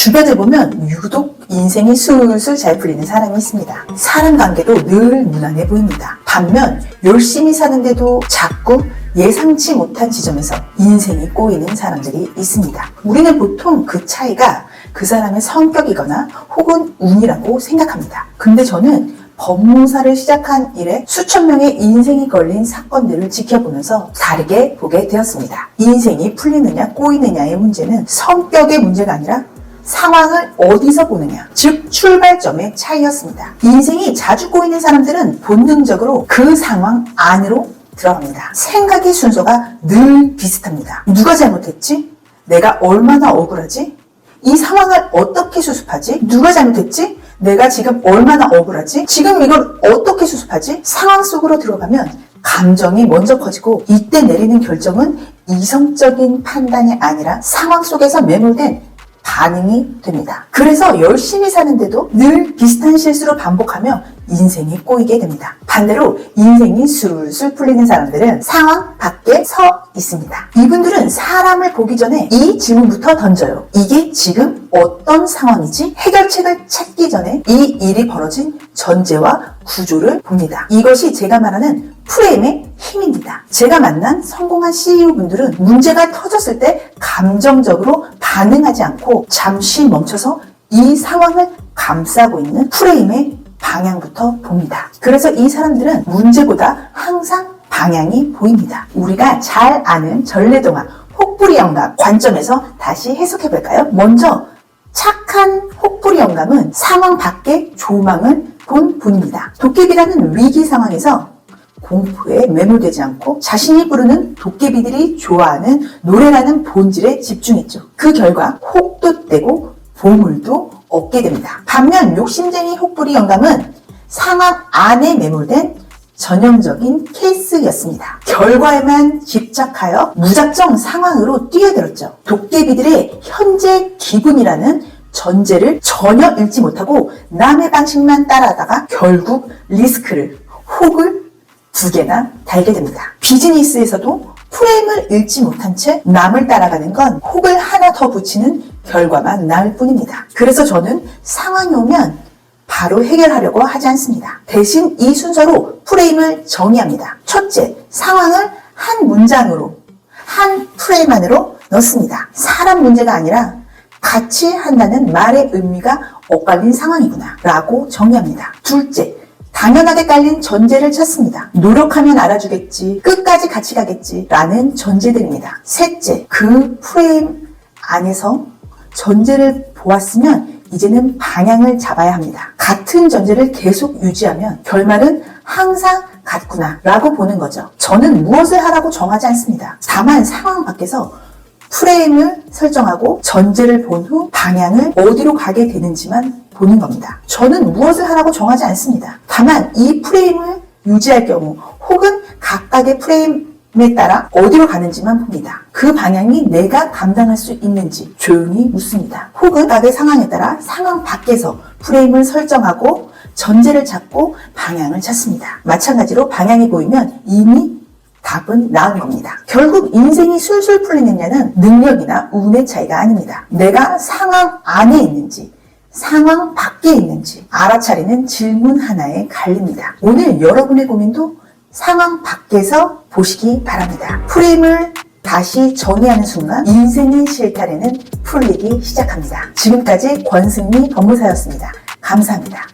주변에 보면 유독 인생이 술술 잘 풀리는 사람이 있습니다. 사람 관계도 늘 무난해 보입니다. 반면 열심히 사는데도 자꾸 예상치 못한 지점에서 인생이 꼬이는 사람들이 있습니다. 우리는 보통 그 차이가 그 사람의 성격이거나 혹은 운이라고 생각합니다. 근데 저는 법무사를 시작한 이래 수천 명의 인생이 걸린 사건들을 지켜보면서 다르게 보게 되었습니다. 인생이 풀리느냐 꼬이느냐의 문제는 성격의 문제가 아니라 상황을 어디서 보느냐, 즉 출발점의 차이였습니다. 인생이 자주 꼬이는 사람들은 본능적으로 그 상황 안으로 들어갑니다. 생각의 순서가 늘 비슷합니다. 누가 잘못했지? 내가 얼마나 억울하지? 이 상황을 어떻게 수습하지? 누가 잘못했지? 내가 지금 얼마나 억울하지? 지금 이걸 어떻게 수습하지? 상황 속으로 들어가면 감정이 먼저 커지고 이때 내리는 결정은 이성적인 판단이 아니라 상황 속에서 매몰된 반응이 됩니다. 그래서 열심히 사는데도 늘 비슷한 실수로 반복하며 인생이 꼬이게 됩니다. 반대로 인생이 술술 풀리는 사람들은 상황 밖에 서 있습니다. 이분들은 사람을 보기 전에 이 질문부터 던져요. 이게 지금 어떤 상황이지? 해결책을 찾기 전에 이 일이 벌어진 전제와 구조를 봅니다. 이것이 제가 말하는 프레임의 힘입니다. 제가 만난 성공한 CEO분들은 문제가 터졌을 때 감정적으로 반응하지 않고 잠시 멈춰서 이 상황을 감싸고 있는 프레임의 방향부터 봅니다. 그래서 이 사람들은 문제보다 항상 방향이 보입니다. 우리가 잘 아는 전래동화 혹부리 영감 관점에서 다시 해석해 볼까요? 먼저 착한 혹부리 영감은 상황 밖의 조망을 본 분입니다. 도깨비라는 위기 상황에서 공포에 매몰되지 않고 자신이 부르는 도깨비들이 좋아하는 노래라는 본질에 집중했죠. 그 결과 혹도 떼고 보물도 얻게 됩니다. 반면 욕심쟁이 혹부리 영감은 상황 안에 매몰된 전형적인 케이스였습니다. 결과에만 집착하여 무작정 상황으로 뛰어들었죠. 도깨비들의 현재 기분이라는 전제를 전혀 읽지 못하고 남의 방식만 따라하다가 결국 리스크를, 혹을 두 개나 달게 됩니다. 비즈니스에서도 프레임을 읽지 못한 채 남을 따라가는 건 혹을 하나 더 붙이는 결과만 나을 뿐입니다. 그래서 저는 상황이 오면 바로 해결하려고 하지 않습니다. 대신 이 순서로 프레임을 정의합니다. 첫째, 상황을 한 문장으로, 한 프레임 안으로 넣습니다. 사람 문제가 아니라 같이 한다는 말의 의미가 엇갈린 상황이구나 라고 정의합니다. 둘째, 당연하게 깔린 전제를 찾습니다. 노력하면 알아주겠지, 끝까지 같이 가겠지 라는 전제들입니다. 셋째, 그 프레임 안에서 전제를 보았으면 이제는 방향을 잡아야 합니다. 같은 전제를 계속 유지하면 결말은 항상 같구나 라고 보는 거죠. 저는 무엇을 하라고 정하지 않습니다. 다만 상황 밖에서 프레임을 설정하고 전제를 본 후 방향을 어디로 가게 되는지만 보는 겁니다. 저는 무엇을 하라고 정하지 않습니다. 다만 이 프레임을 유지할 경우 혹은 각각의 프레임에 따라 어디로 가는지만 봅니다. 그 방향이 내가 감당할 수 있는지 조용히 묻습니다. 혹은 각의 상황에 따라 상황 밖에서 프레임을 설정하고 전제를 찾고 방향을 찾습니다. 마찬가지로 방향이 보이면 이미 답은 나온 겁니다. 결국 인생이 술술 풀리느냐는 능력이나 운의 차이가 아닙니다. 내가 상황 안에 있는지 상황 밖에 있는지 알아차리는 질문 하나에 갈립니다. 오늘 여러분의 고민도 상황 밖에서 보시기 바랍니다. 프레임을 다시 정의하는 순간 인생의 실타래는 풀리기 시작합니다. 지금까지 권승미 법무사였습니다. 감사합니다.